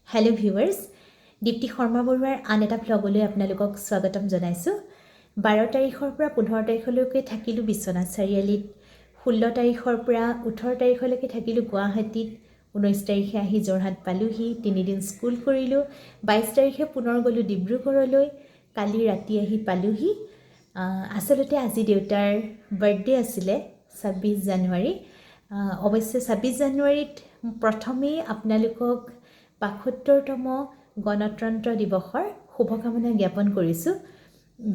Hello' viewers, Dipti Sharma বৰুৱাৰ আন এটা ভ্লগলৈ আপোনালোকক স্বাগতম জনাইছোঁ। 12 তাৰিখৰ পৰা 15 তাৰিখলৈকে থাকিলোঁ বিশ্বনাথ চাৰিআলিত, 16 তাৰিখৰ পৰা 18 তাৰিখলৈকে থাকিলোঁ গুৱাহাটীত, 19 তাৰিখে আহি যোৰহাট পালোঁহি, 3 দিন স্কুল কৰিলোঁ, 22 তাৰিখে পুনৰ গ'লোঁ ডিব্ৰুগড়লৈ, কালি ৰাতি আহি পালোঁহি। আচলতে আজি দেউতাৰ বাৰ্থডে আছিলে 26 জানুৱাৰী। অৱশ্যে 26 জানুৱাৰীত প্ৰথমেই আপোনালোকক ৭২তম গণতন্ত্ৰ দিৱসৰ শুভকামনা জ্ঞাপন কৰিছোঁ।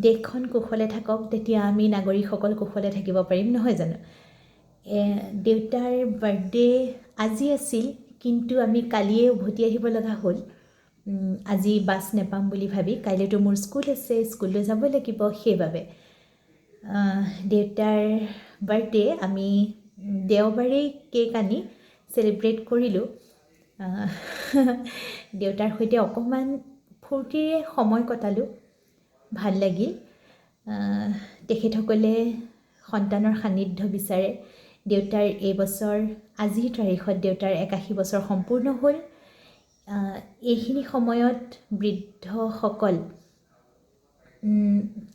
দেশখন কুশলে থাকক, তেতিয়া আমি নাগৰিকসকল কুশলে থাকিব পাৰিম, নহয় জানো? দেউতাৰ বাৰ্থডে আজি আছিল, কিন্তু আমি কালিয়ে উভতি আহিব লগা হ'ল। আজি বাছ নেপাম বুলি ভাবি, কাইলৈতো মোৰ স্কুল আছে, স্কুললৈ যাব লাগিব, সেইবাবে দেউতাৰ বাৰ্থডে আমি দেওবাৰেই কেক আনি চেলিব্ৰেট কৰিলোঁ। দেউতাৰ সৈতে অকণমান ফূৰ্তিৰে সময় কটালোঁ, ভাল লাগিল। তেখেতসকলে সন্তানৰ সান্নিধ্য বিচাৰে। দেউতাৰ এইবছৰ আজিৰ তাৰিখত দেউতাৰ 81 বছৰ সম্পূৰ্ণ হ'ল। এইখিনি সময়ত বৃদ্ধসকল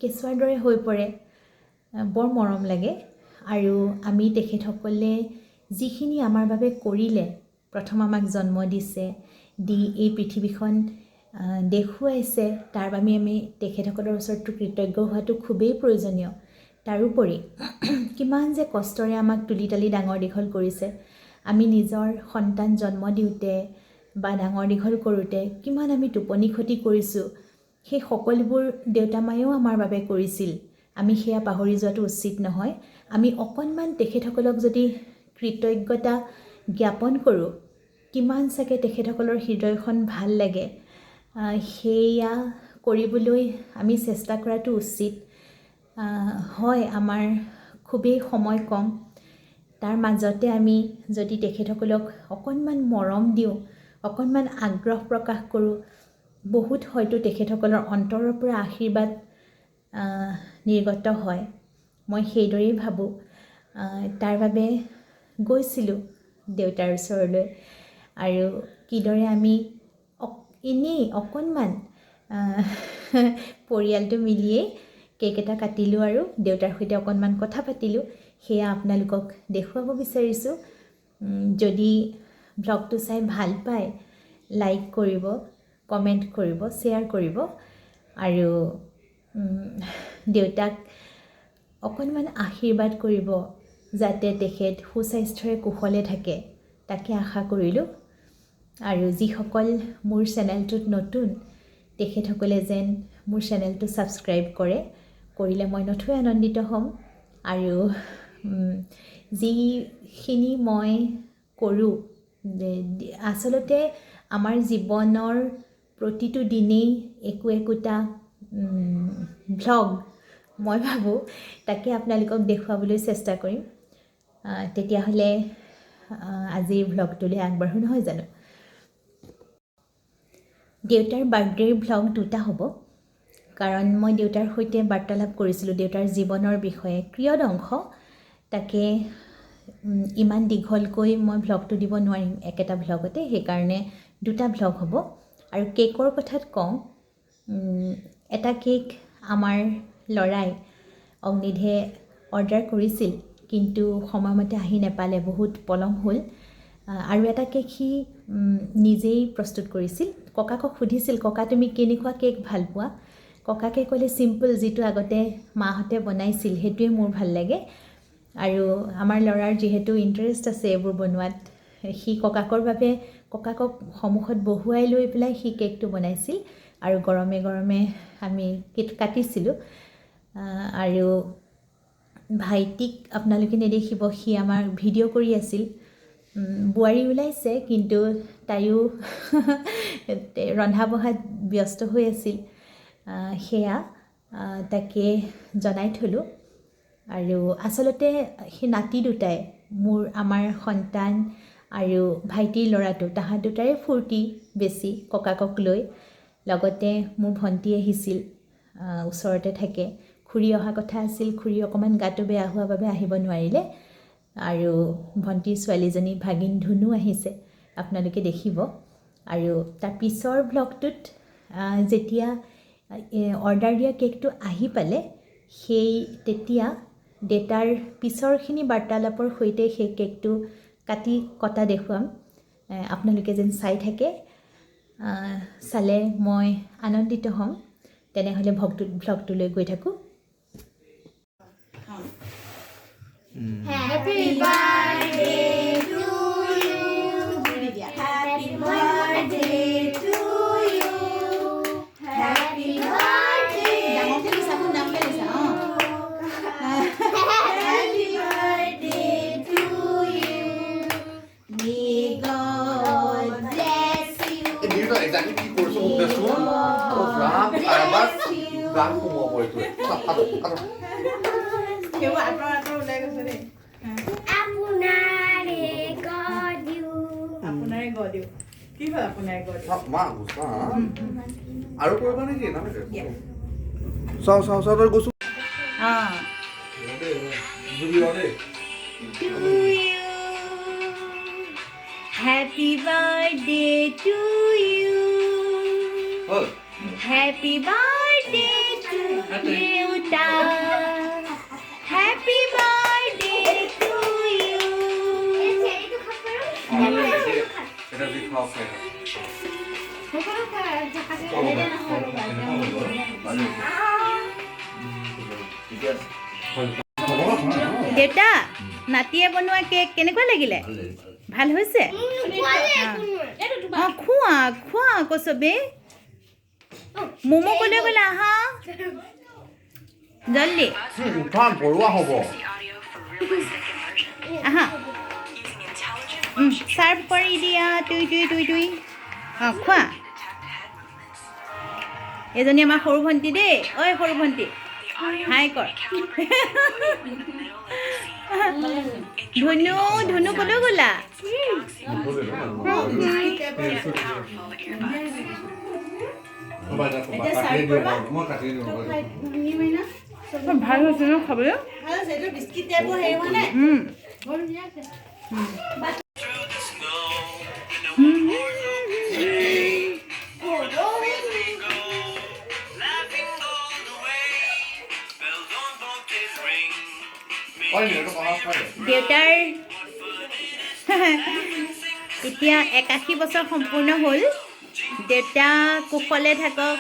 কেঁচুৱাৰ দৰে হৈ পৰে, বৰ মৰম লাগে। আৰু আমি তেখেতসকলে যিখিনি আমাৰ বাবে কৰিলে, প্ৰথম আমাক জন্ম দিছে, দি এই পৃথিৱীখন দেখুৱাইছে, তাৰ বাবে আমি তেখেতসকলৰ ওচৰতো কৃতজ্ঞ হোৱাটো খুবেই প্ৰয়োজনীয়। তাৰোপৰি কিমান যে কষ্টৰে আমাক তুলি তালি ডাঙৰ দীঘল কৰিছে। আমি নিজৰ সন্তান জন্ম দিওঁতে বা ডাঙৰ দীঘল কৰোঁতে কিমান আমি টোপনি ক্ষতি কৰিছোঁ, সেই সকলোবোৰ দেউতা মায়েও আমাৰ বাবে কৰিছিল। আমি সেয়া পাহৰি যোৱাটো উচিত নহয়। আমি অকণমান তেখেতসকলক যদি কৃতজ্ঞতা জ্ঞাপন কৰোঁ, কিমান চাগে তেখেতসকলৰ হৃদয়খন ভাল লাগে। সেয়া কৰিবলৈ আমি চেষ্টা কৰাটো উচিত। হয়, আমাৰ খুবেই সময় কম, তাৰ মাজতে আমি যদি তেখেতসকলক অকণমান মৰম দিওঁ, অকণমান আগ্ৰহ প্ৰকাশ কৰোঁ, বহুত হয়তো তেখেতসকলৰ অন্তৰৰ পৰা আশীৰ্বাদ নিৰ্গত হয়। মই সেইদৰেই ভাবোঁ। তাৰ বাবে গৈছিলোঁ দেউতাৰ ওচৰলৈ, আৰু কিদৰে আমি এনেই অকণমান পৰিয়ালটো মিলিয়েই কেক এটা কাটিলোঁ আৰু দেউতাৰ সৈতে অকণমান কথা পাতিলোঁ। সেয়া আপোনালোকক দেখুৱাব বিচাৰিছোঁ। যদি ব্লগটো চাই ভাল পায়, লাইক কৰিব, কমেণ্ট কৰিব, শ্বেয়াৰ কৰিব, আৰু দেউতাক অকণমান আশীৰ্বাদ কৰিব, যাতে তেখেত সুস্বাস্থ্যৰে কুশলে থাকে, তাকে আশা কৰিলোঁ। আৰু যিসকল মোৰ চেনেলটোত নতুন, তেখেতসকলে যেন মোৰ চেনেলটো ছাবস্ক্ৰাইব কৰে, কৰিলে মই নথৈ আনন্দিত হ'ম। আৰু যিখিনি মই কৰোঁ, আচলতে আমাৰ জীৱনৰ প্ৰতিটো দিনেই একোটা ভ্লগ, মই ভাবোঁ তাকে আপোনালোকক দেখুৱাবলৈ চেষ্টা কৰিম। তেতিয়াহ'লে আজিৰ ভ্লগটোলৈ আগবাঢ়োঁ, নহয় জানো? দেউতাৰ বাৰ্থডেৰ ভ্লগ দুটা হ'ব, কাৰণ মই দেউতাৰ সৈতে বাৰ্তালাপ কৰিছিলোঁ দেউতাৰ জীৱনৰ বিষয়ে, ক্ৰিয়ড অংশ। তাকে ইমান দীঘলকৈ মই ভ্লগটো দিব নোৱাৰিম একেটা ভ্লগতে, সেইকাৰণে দুটা ভ্লগ হ'ব। আৰু কেকৰ কথাত কওঁ, এটা কেক আমাৰ ল'ৰাই অগ্নিধে অৰ্ডাৰ কৰিছিল, কিন্তু সময়মতে আহি নেপালে, বহুত পলম হ'ল। আৰু এটা কেক সি নিজেই প্ৰস্তুত কৰিছিল। ককাকক সুধিছিল, ককা তুমি কেনেকুৱা কেক ভাল পোৱা? ককাকে ক'লে চিম্পল, যিটো আগতে মাহঁতে বনাইছিল সেইটোৱে মোৰ ভাল লাগে। আৰু আমাৰ ল'ৰাৰ যিহেতু ইণ্টাৰেষ্ট আছে এইবোৰ বনোৱাত, সি ককাকৰ বাবে ককাকক সন্মুখত বহুৱাই লৈ পেলাই সি কেকটো বনাইছিল, আৰু গৰমে গৰমে আমি কেক কাটিছিলোঁ। আৰু ভাইটিক আপোনালোকে নেদেখিব, সি আমাৰ ভিডিঅ' কৰি আছিল। বোৱাৰী ওলাইছে, কিন্তু তাইও ৰন্ধা বঢ়াত ব্যস্ত হৈ আছিল। সেয়া তাকে জনাই থলোঁ। আৰু আচলতে সেই নাতি দুটাই, আমাৰ সন্তান আৰু ভাইটিৰ ল'ৰাটো, তাহাঁত দুটাৰে ফূৰ্তি বেছি ককাকক লৈ। লগতে মোৰ ভণ্টি আহিছিল, ওচৰতে থাকে। খুৰী অহা কথা আছিল, খুৰী অকণমান গাটো বেয়া হোৱাৰ বাবে আহিব নোৱাৰিলে। আৰু ভণ্টিৰ ছোৱালীজনী ভাগিন ধুনু আহিছে, আপোনালোকে দেখিব। আৰু তাৰ পিছৰ ব্লগটোত যেতিয়া অৰ্ডাৰ দিয়া কেকটো আহি পালে তেতিয়া ডেটাৰ পিছৰখিনি বাৰ্তালাপৰ সৈতে সেই কেকটো কটা দেখুৱাম। আপোনালোকে যেন চাই থাকে, চালে মই আনন্দিত হ'ম। তেনেহ'লে ভ্লগটোলৈ গৈ থাকোঁ। Happy birthday to you. Happy birthday to you. Happy birthday. Happy birthday to you. May God bless you. Hindi na exactly কি কৰিছো মোক দেচোন ৰাম আবাস গান কমোৱা কৰিছো কেউ আতৰ ওলাই গৈছে দেই আপোনাৰে গঢ় দিওঁ কি হয় আপোনাৰে গঢ় দিওঁ মা গুছা আৰু কৰিবা নেকি নালাগে চাও তই গৈছো Happy birthday to you. Happy birthday to Yuta. Happy birthday to you. এটা দি খাও খাই দেউতা নাতিয়ে বনোৱা কেক কেনেকুৱা লাগিলে? ভাল হৈছে? খোৱা আকৌ চবেই মমো ক'লে বোলে আহা জল্দি উঠা বৰুৱা হ'ব আহা চাৰ্ভ কৰি দিয়া তুই খোৱা। এজনী আমাৰ সৰু ভণ্টি দেই। ঐ সৰু ভণ্টি হাই কৰ। ধুনু ক'লৈ গ'লা? ভাল হৈছে ন খাবলৈ? দেউতাৰ এতিয়া 81 বছৰ সম্পূৰ্ণ হ'ল। দেউতা কুশলে থাকক।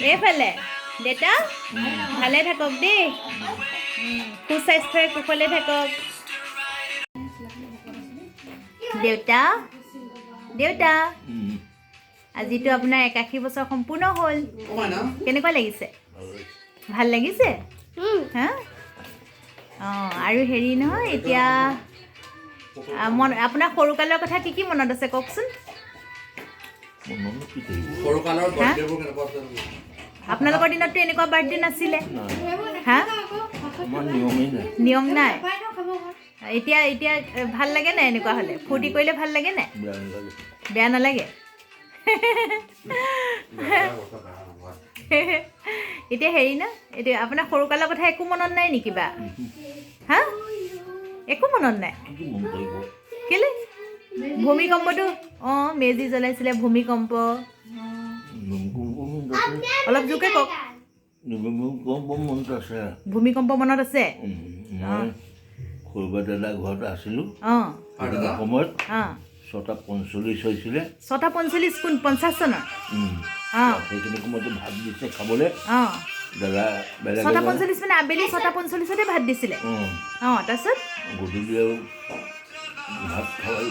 এইফালে দেউতা ভালে থাকক দেই, সুস্বাস্থ্যৰে কুশলে থাকক। দেউতা আজিতো আপোনাৰ 81 বছৰ সম্পূৰ্ণ হ'ল। কেনেকুৱা লাগিছে? ভাল লাগিছে? হা আৰু হেৰি নহয়, এতিয়া আপোনাৰ সৰুকালৰ কথা কি মনত আছে কওকচোন? আপোনালোকৰ দিনততো এনেকুৱা বাৰ্থডে নাছিলে। হা নিয়ম নাই? এতিয়া ভাল লাগে নাই? এনেকুৱা হ'লে ফূৰ্তি কৰিলে ভাল লাগে নাই? বেয়া নালাগে? এতিয়া হেৰি না, এতিয়া আপোনাৰ সৰুকালৰ কথা একো মনত নাই নেকি বা? হা একো মনত নাই? কেলে? ভূমিকম্পটো মেজি জ্বলাইছিলে, ভূমিকম্প অলপ জোৰকে কওক। ভূমিকম্প মনত আছে? সৰুবা দাদা ঘৰত আছিলোঁ সময়ত 6:45 হৈছিলে। 6:45 কোন 50 চনৰ? সেইখিনি সময়তো ভাত দিছে খাবলৈ। দাদা 6:45 মানে আবেলি 6:45 ভাত দিছিলে। তাৰপিছত গধূলি আৰু ভাত খাই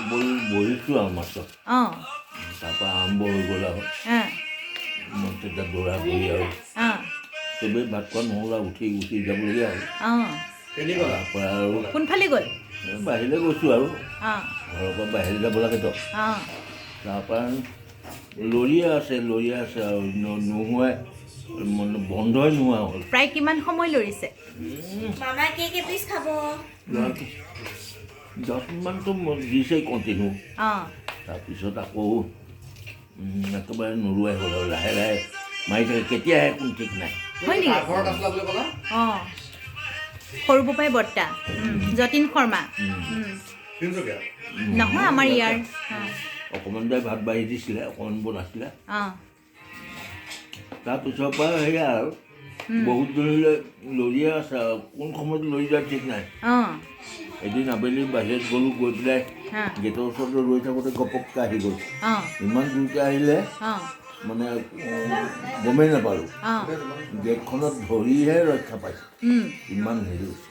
বহিছোঁ আৰু মাত্ৰ তাৰপৰা আৰম্ভ হৈ গ'ল আৰু মই তেতিয়া দৌৰা কৰি আৰু চবেই ভাত খোৱা নহ'ল আৰু উঠি যাবলগীয়া হ'ল। তাৰপৰা আৰু কোনফালে গ'ল? বাহিৰলৈ গৈছোঁ আৰু ঘৰৰ পৰা বাহিৰলৈ যাব লাগেতো। তাৰপৰা লৰিয়ে আছে আৰু নোহোৱাই মানে বন্ধই নোহোৱা হ'ল। প্ৰায় কিমান সময় লৰিছে? 10 মিনিটমানতো দিছে কণ্টিনিউ। তাৰপিছত আকৌ একেবাৰে নোলোৱাই হ'ল আৰু লাহে লাহে মাৰি থাকে। কেতিয়া আহে কোনো ঠিক নাই। হয় নেকি? সৰু বোপাই বৰ্তা যতীন শৰ্মা তিনিচুকীয়া নহয় আমাৰ ইয়াৰ অকণমান দাই ভাত বাঢ়ি দিছিলে অকণমান বনাইছিলে অঁ তাৰপিছৰ পৰা সেয়া আৰু বহুত দিনলৈ লৰিয়ে আছে আৰু কোন সময়ত লৰি যায় ঠিক নাই অঁ এদিন আবেলি বাহিৰত গ'লোঁ গৈ পেলাই গেটৰ ওচৰতে ৰৈ থাকোঁতে ঘপককৈ আহি গ'ল অঁ ইমান দূৰকৈ আহিলে অঁ মানে গমেই নাপালোঁ অঁ গেটখনত ধৰিহে ৰক্ষা পাইছোঁ ইমান হেৰি হৈছে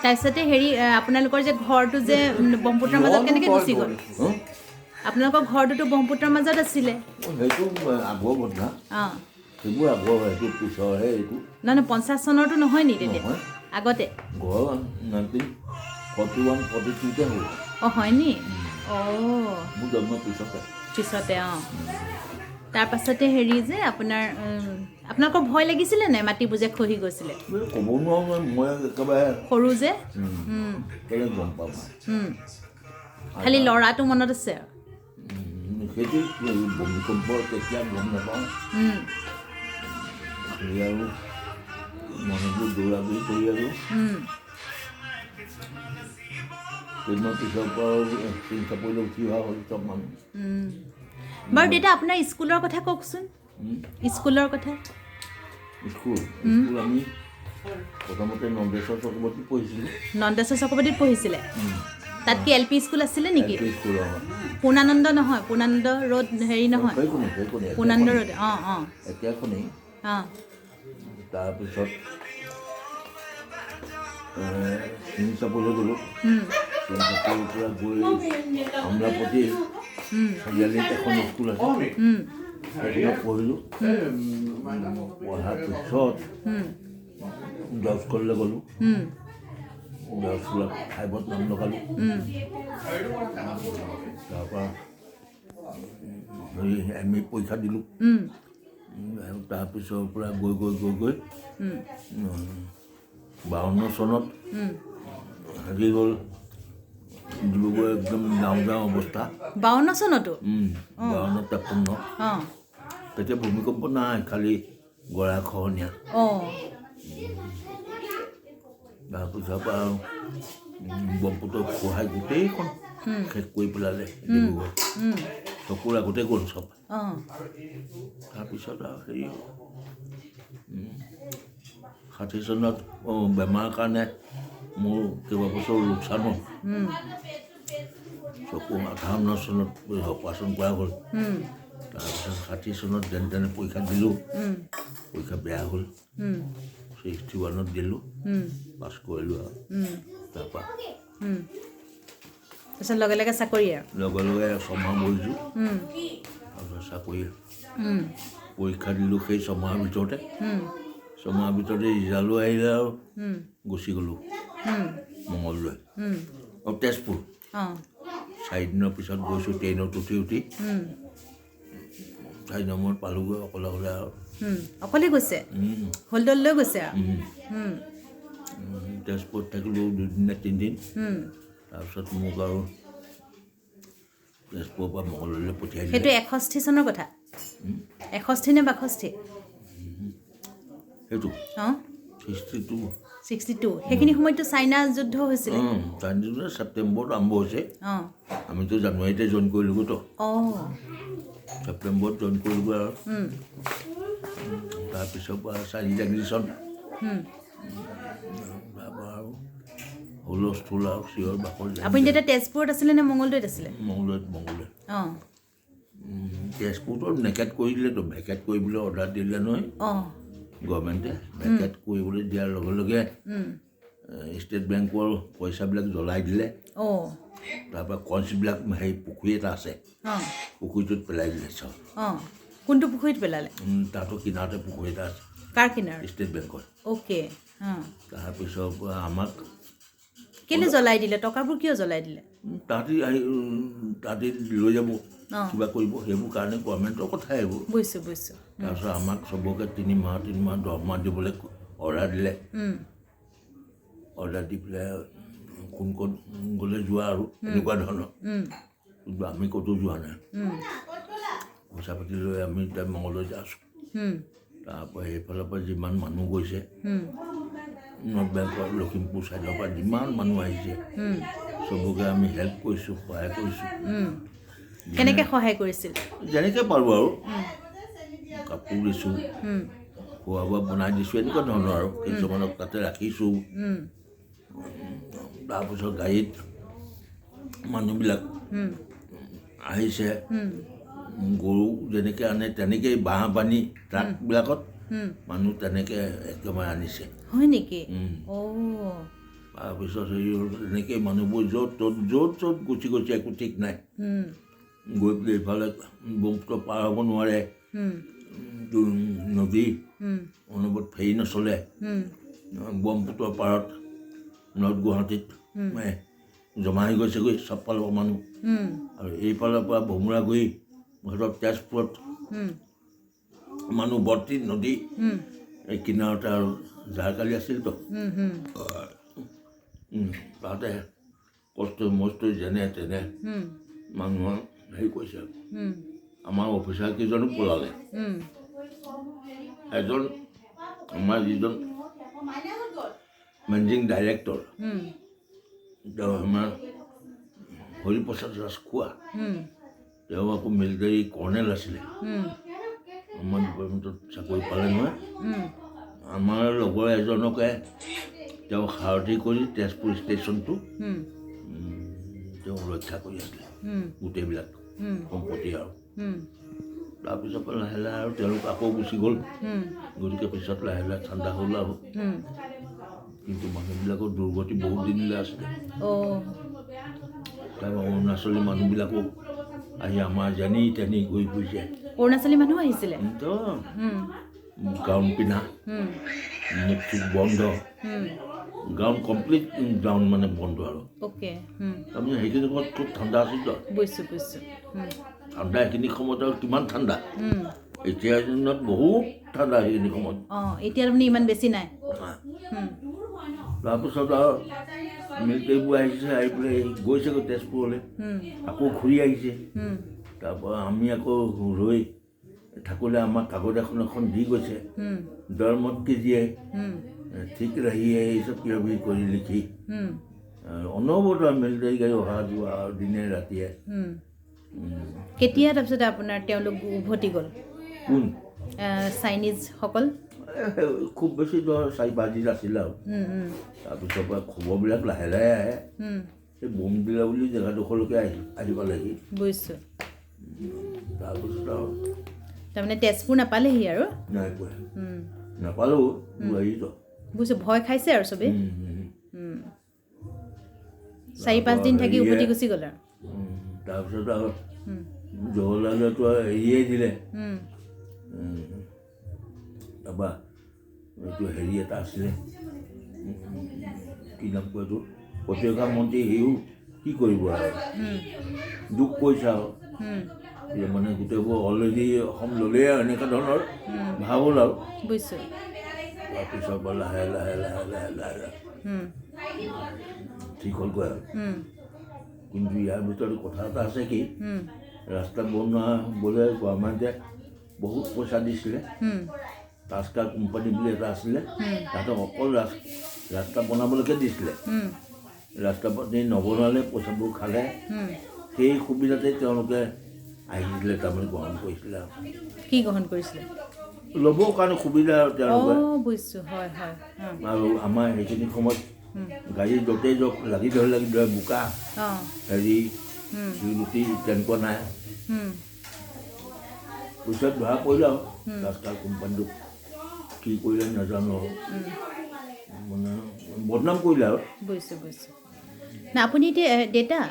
তাৰপিছতে হেৰি আপোনালোকৰ যে ঘৰটো যে ব্ৰহ্মপুত্ৰৰ মাজত কেনেকৈ গুচি গ'ল আপোনালোকৰ ঘৰটোতো ব্ৰহ্মপুত্ৰৰ মাজত আছিলে সেইটো আগৰ ঘটনা অঁ সেইবোৰ আগৰ সেইটো পিছৰহে এইটো নহয় 50 চনৰটো নহয় নি তেতিয়া নহয় আগতে ঘৰ 1941-42তে হ'ল অঁ হয় নি অঁ মোৰ জন্মৰ পিছতে অঁ তাৰপাছতে হেৰি যে আপোনাৰ আপোনালোকৰ ভয় লাগিছিলে নাই মাটিবোৰ যে খহি গৈছিলে ক'ব নোৱাৰোঁ মই একেবাৰে সৰু যে কেলৈ গম পাম খালি ল'ৰাটো মনত আছে সেইটো ভূমিকম্প তেতিয়া গম নাপাওঁ সেই আৰু মানুহবোৰ দৌৰা দৌৰি কৰি আৰু ট্ৰেইনৰ পিছৰ পৰা ট্ৰেইন চাপৰিলৈ উঠি অহা হ'ল চব মানুহ বাৰু দেউতা আপোনাৰ স্কুলৰ কথা কওকচোন স্কুলৰ কথা স্কুল আমি প্ৰথমতে নন্দেশ্বৰ চক্ৰৱৰ্তীত পঢ়িছিলোঁ নন্দেশ্বৰ চক্ৰৱৰ্তীত পঢ়িছিলে তাত কি LP স্কুল আছিলে নেকি স্কুল পূৰ্ণানন্দ নহয় পূৰ্ণানন্দ ৰোড হেৰি নহয় পূৰ্ণানন্দ ৰোড অঁ অঁ একেখনেই অঁ তাৰপিছত চিন চাপলৈ গ'লোঁ চিন চাপৰিৰ পৰা গৈ আমলাপতি চাৰিআলিত এখন স্কুল আছে সেইখনত পঢ়িলোঁ পঢ়াৰ পিছত জৰ্জ কলেজলৈ গ'লোঁ জৰ্জ স্কুলত 5ত নাম লগালোঁ তাৰপৰা MA পৰীক্ষা দিলোঁ তাৰপিছৰ পৰা গৈ 52 চনত হেৰি হ'ল ডিব্ৰুগড় একদম যাওঁ অৱস্থা 52 চনতো 52-53 অঁ তেতিয়া ভূমিকম্প নাই খালি গৰাখহনীয়া তাৰপিছৰ পৰা ব্ৰহ্মপুত্ৰ খহাই গোটেইখন শেষ কৰি পেলালে ডিব্ৰুগড় চকুৰ আগতে গ'ল চব তাৰপিছত আৰু হেৰি 60 চনত বেমাৰৰ কাৰণে মোৰ কেইবাবছৰ লোকচান হ'ল চকু 58 চনত অপাৰেশ্যন কৰা হ'ল তাৰপিছত 60 চনত যেনে তেনে পৰীক্ষা দিলোঁ পৰীক্ষা বেয়া হ'ল 61ত দিলোঁ পাছ কৰিলোঁ আৰু তাৰপৰা তাৰপিছত লগে লগে চাকৰি আৰু লগে লগে ছমাহ বহিছোঁ তাৰপিছত চাকৰি পৰীক্ষা দিলোঁ সেই ছমাহৰ ভিতৰতে ছমাহৰ ভিতৰতে ৰিজাল্টো আহিলে আৰু গুচি গ'লোঁ মঙলদৈ তেজপুৰ 4 দিনৰ পিছত গৈছোঁ ট্ৰেইনত উঠি 4 নম্বৰত পালোঁগৈ অকলে আৰু অকলে গৈছে হলদল লৈ গৈছে আৰু তেজপুৰত থাকিলোঁ 2 নে 3 দিন তাৰপিছত মোক আৰু তেজপুৰৰ পৰা মঙলদৈলৈ পঠিয়াই দিলে সেইটো 61 চনৰ কথা 61 নে 62 সেইটো অঁ 62 সেইখিনি সময়ততো চাইনা যুদ্ধ হৈছিলে চাইনা ছেপ্টেম্বৰত আৰম্ভ হৈছে অঁ আমিতো জানুৱাৰীতে জইন কৰিলোগৈ তো ছেপ্টেম্বৰত জইন কৰিলোগৈ আৰু তাৰপিছৰ পৰা চাৰিটা গ্ৰীচন তাৰপৰা আৰু হুলস্থুল আৰু চিঞৰ বাখৰ আপুনি তেতিয়া তেজপুৰত আছিলে নে মঙলদৈত আছিলে মঙলদৈত অঁ তেজপুৰতো নেকেট কৰি দিলেতো ভেকেট কৰিবলৈ অৰ্ডাৰ দিলে নহয় গভৰ্ণমেণ্টে ভেকেট কৰিবলৈ দিয়াৰ লগে লগে ষ্টেট বেংকৰ পইচাবিলাক জ্বলাই দিলে তাৰপৰা কইন্সবিলাক হেৰি পুখুৰী এটা আছে পুখুৰীটোত পেলাই দিলে চব কোনটো পুখুৰীত পেলালে তাতো কিনাৰতে পুখুৰী এটা আছে কাৰ কিনাৰ ষ্টেট বেংকৰ অ'কে তাৰপিছৰ পৰা আমাক কেলৈ জ্বলাই দিলে টকাবোৰ কিয় জ্বলাই দিলে তাহাঁতি লৈ যাব কিবা কৰিব সেইবোৰ কাৰণে গভৰ্ণমেণ্টৰ কথাই এইবোৰ বুজিছোঁ তাৰপিছত আমাক চবকে 3 মাহ দৰমহা দিবলৈ অৰ্ডাৰ দিলে অৰ্ডাৰ দি পেলাই কোন ক'ত গ'লে যোৱা আৰু এনেকুৱা ধৰণৰ কিন্তু আমি ক'তো যোৱা নাই পইচা পাতি লৈ আমি এতিয়া মঙলদৈত আছোঁ তাৰপৰা সেইফালৰ পৰা যিমান মানুহ গৈছে নৰ্থ বেংকৰ লখিমপুৰ ছাইডৰ পৰা যিমান মানুহ আহিছে চবকে আমি হেল্প কৰিছোঁ, সহায় কৰিছোঁ। কেনেকৈ সহায় কৰিছিল? যেনেকৈ পাৰোঁ আৰু কাপোৰ দিছোঁ, খোৱা বোৱা বনাই দিছোঁ, এনেকুৱা ধৰণৰ আৰু কিছুমানক তাতে ৰাখিছোঁ। তাৰপিছত গাড়ীত মানুহবিলাক আহিছে, গৰু যেনেকৈ আনে তেনেকৈ বাঁহ বান্ধি ট্ৰাকবিলাকত মানুহ তেনেকৈ একেবাৰে আনিছে। হয় নেকি? তাৰপিছত হেৰি হ'ল এনেকৈ মানুহবোৰ য'ত ত'ত গুচি গৈছে, একো ঠিক নাই। গৈ পেলাই এইফালে ব্ৰহ্মপুত্ৰ পাৰ হ'ব নোৱাৰে, নদী অনবৰত ফেৰী নচলে। ব্ৰহ্মপুত্ৰৰ পাৰত নৰ্থ গুৱাহাটীত জমা হৈ গৈছেগৈ চব ফালৰ পৰা মানুহ। আৰু এইফালৰ পৰা ভমুৰাগুৰি ধৰক তেজপুৰত মানুহ ভৰ্তি, নদী এই কিনাৰতে আৰু জাৰকালি আছিলতো তাতে কষ্ট মষ্ট যেনে তেনে মানুহৰ হেৰি কৰিছে। আমাৰ অফিচাৰ কেইজনো পলালে। এজন আমাৰ যিজন মেনেজিং ডাইৰেক্টৰ তেওঁ আমাৰ হৰিপ্ৰসাদ ৰাজখোৱা, তেওঁ আকৌ মিলিটাৰী কৰ্ণেল আছিলে, আমাৰ ডিপাৰ্টমেণ্টত চাকৰি পালে নহয়। আমাৰ লগৰ এজনকে তেওঁ সাৰথি কৰি তেজপুৰ ষ্টেচনটো তেওঁ ৰক্ষা কৰি আছিলে গোটেইবিলাক সম্পত্তি আৰু। তাৰপিছত লাহে লাহে আৰু তেওঁলোক আকৌ গুচি গ'ল। গতিকে পিছত লাহে লাহে ঠাণ্ডা হ'ল আৰু। কিন্তু মানুহবিলাকৰ দুৰ্গতি বহুত দিনলৈ আছিলে। তাৰপৰা অৰুণাচলী মানুহবিলাকো আহি আমাৰ যেনি তেনি ঘূৰি ফুৰিছে। অৰুণাচলী মানুহ আহিছিলে? গাউন পিন্ধা, মুখ চুখ বন্ধ, গাউন কমপ্লিট গাউন মানে বন্ধ আৰু। তাৰমানে সেইখিনি সময়ত খুব ঠাণ্ডা আছিল। ঠাণ্ডা সেইখিনি সময়ত আৰু কিমান ঠাণ্ডা, এতিয়াৰ দিনত বহুত ঠাণ্ডা সেইখিনি সময়ত। এতিয়া তাৰমানে ইমান বেছি নাই। তাৰপিছত আৰু মিলিটাৰীবোৰ আহিছে, আহি পেলাই গৈছেগৈ তেজপুৰলৈ, আকৌ ঘূৰি আহিছে। তাৰপৰা আমি আকৌ ৰৈ থাকোঁতে আমাক কাগজ এখন দি গৈছে, দৰমত কেজিয়ে ঠিক ৰাহিয়ে এইচব কিবা কিবি কৰি লিখি অনবৰতে মিলিটাৰী গাড়ী অহা যোৱা দিনে ৰাতিয়ে। কেতিয়া তাৰপিছত আপোনাৰ তেওঁলোক উভতি গ'ল? কোন? চাইনিজসকল? খুব বেছি ধৰ 4-5 দিন আছিলে আৰু। তাৰপিছৰ পৰা খবৰবিলাক লাহে লাহে আহে। এই বোমদিলা বুলি জেগাডোখৰলৈকে আহি পালেহি। বুজিছোঁ। তাৰপিছত আৰু তাৰমানে তেজপুৰ নাপালেহি আৰু? নাই পোৱা, নাপালোঁ আহিতো। বুজিছোঁ, ভয় খাইছে আৰু চবেই। 4-5 দিন থাকি উভতি গুচি গ'ল আৰু। তাৰপিছত আৰু জৱাহৰলালেতো এৰিয়ে দিলে। তাৰপৰা এইটো হেৰি এটা আছিলে, কি নাম কয় এইটো, প্ৰতিৰক্ষা মন্ত্ৰী, সিও কি কৰিব আৰু দুখ কৰিছে আৰু। মানে গোটেইবোৰ অলৰেডি অসম ল'লেই আৰু এনেকুৱা ধৰণৰ ভাৱ হ'ল আৰু। বুজিছোঁ। তাৰপিছৰ পৰা লাহে লাহে লাহে লাহে লাহে ঠিক হ'লগৈ আৰু। কিন্তু ইয়াৰ ভিতৰত কথা এটা আছে কি, ৰাস্তা বনোৱা বোলে গভৰ্ণমেণ্টে বহুত পইচা দিছিলে। টাস্কাৰ কোম্পানী বুলি এটা আছিলে, তাহাঁতক অকল ৰাস্তা বনাবলৈকে দিছিলে। ৰাস্তা পাতি নবনালে পইচাবোৰ খালে, সেই সুবিধাতে তেওঁলোকে আহিছিলে, তাৰমানে গ্ৰহণ কৰিছিলে আৰু। কি গ্ৰহণ কৰিছিলে? ল'বৰ কাৰণে সুবিধা আৰু তেওঁলোকে। বুজিছোঁ, হয় হয়। আৰু আমাৰ সেইখিনি সময়ত গাড়ী য'তেই যাওক লাগি ধৰে বোকা হেৰি লুটি তেনেকুৱা নাই। পিছত ধৰা পৰিলে আৰু টাস্কাৰ কোম্পানীটো কি কৰিলে নাজানো আৰু, মানে বদনাম কৰিলে আৰু। বুজিছোঁ বুজিছোঁ। না আপুনি এতিয়া দেউতা,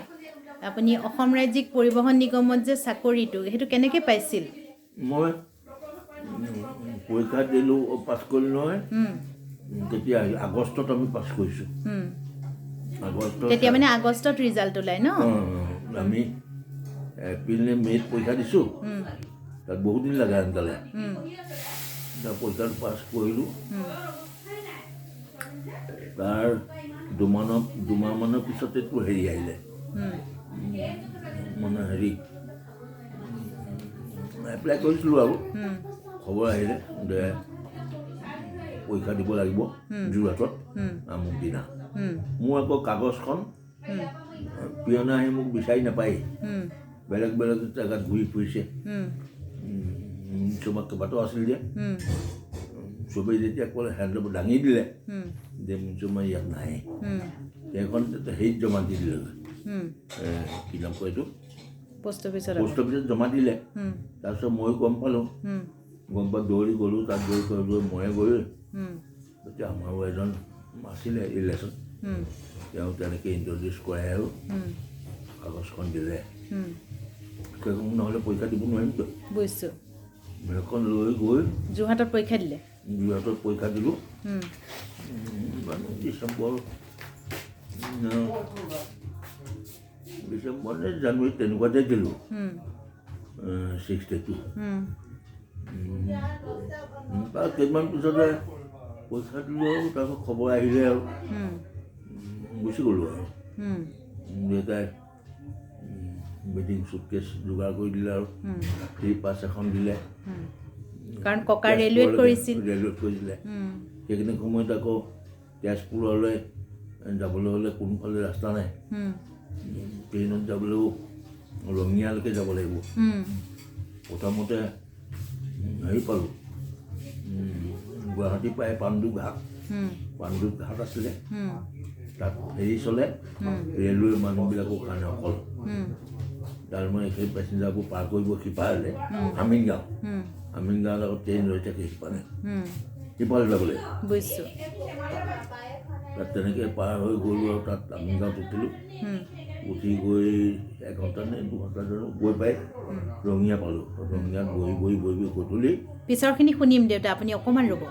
আপুনি অসম ৰাজ্যিক পৰিবহণ নিগমত যে চাকৰিটো, সেইটো কেনেকৈ পাইছিল? মই পৰীক্ষা দিলোঁ, পাছ কৰিলোঁ নহয়। তেতিয়া আগষ্টত আমি পাছ কৰিছোঁ। তেতিয়া মানে আগষ্টত ৰিজাল্ট ওলাই ন? আমি এপ্ৰিল নে মে'ত পৰীক্ষা দিছোঁ, তাত বহুত দিন লাগে আনকালে। পৰীক্ষাটো পাছ কৰিলোঁ। তাৰ দুমাহমানৰ পিছতে তোৰ হেৰি আহিলে, মানে হেৰি এপ্লাই কৰিছিলোঁ আৰু খবৰ আহিলে যে পৰীক্ষা দিব লাগিব যোৰহাটত আমুক দিনা মোৰ আকৌ কাগজখন পিয়নে আহি মোক বিচাৰি নাপায় বেলেগ বেলেগ জেগাত ঘূৰি ফুৰিছে চবক কেইবাটাও আছিল যে চবেই যেতিয়া ক'লে হেণ্ডলপ দাঙি দিলে যে মুঞ্চুমা ইয়াত নাই সেইখন হেৰিত জমা দি দিলে কি নাম কয় এইটো পোষ্ট অফিচত জমা দিলে তাৰপিছত ময়ো গম পালোঁ গম পাই দৌৰি গ'লোঁ তাত গৈ গৈ ময়ে গৈ তেতিয়া আমাৰো এজন আছিলে ৰিলেশ্যন তেওঁ তেনেকৈ ইণ্ট্ৰডিউচ কৰাই আৰু কাগজখন দিলে সেইখন নহ'লে পৰীক্ষা দিব নোৱাৰিমতো বুজিছোঁ সেইখন লৈ গৈ যোৰহাটত পৰীক্ষা দিলে যোৰহাটত পৰীক্ষা দিলোঁ ডিচেম্বৰ নে জানুৱাৰী তেনেকুৱাতে দিলোঁ 62 তাৰ কেইদিনমান পিছতে পৰীক্ষা দিলোঁ আৰু তাৰপিছত খবৰ আহিলে আৰু গুচি গ'লোঁ আৰু দেউতাই ৱেডিং চুটকেছ যোগাৰ কৰি দিলে আৰু ফ্ৰী পাছ এখন দিলে কাৰণ ককা ৰেলৱেত কৰিছিল সেইখিনি সময়ত আকৌ তেজপুৰলৈ যাবলৈ হ'লে কোনফালে ৰাস্তা নাই ট্ৰেইনত যাবলৈও ৰঙিয়ালৈকে যাব লাগিব প্ৰথমতে হেৰি পালোঁ গুৱাহাটী পাই পাণ্ডু ঘাট আছিলে তাত হেৰি চলে ৰেলৱে মানুহবিলাকৰ কাৰণে অকল তাৰ মানে সেই পেচেঞ্জাৰবোৰ পাৰ কৰিব সিপাৰলৈ আমিনগাঁও আকৌ ট্ৰেইন ৰৈ থাকে সিপাৰে যাবলৈ বুজিছোঁ তাত তেনেকৈ পাৰ হৈ গ'লোঁ আৰু তাত আমিনগাঁৱত উঠিলোঁ উঠি গৈ 1 ঘণ্টা নে 2 ঘণ্টা গৈ পাই ৰঙিয়া পালোঁ ৰঙিয়াত বহি গধূলি পিছৰখিনি শুনিম দেউতা আপুনি অকণমান ৰ'ব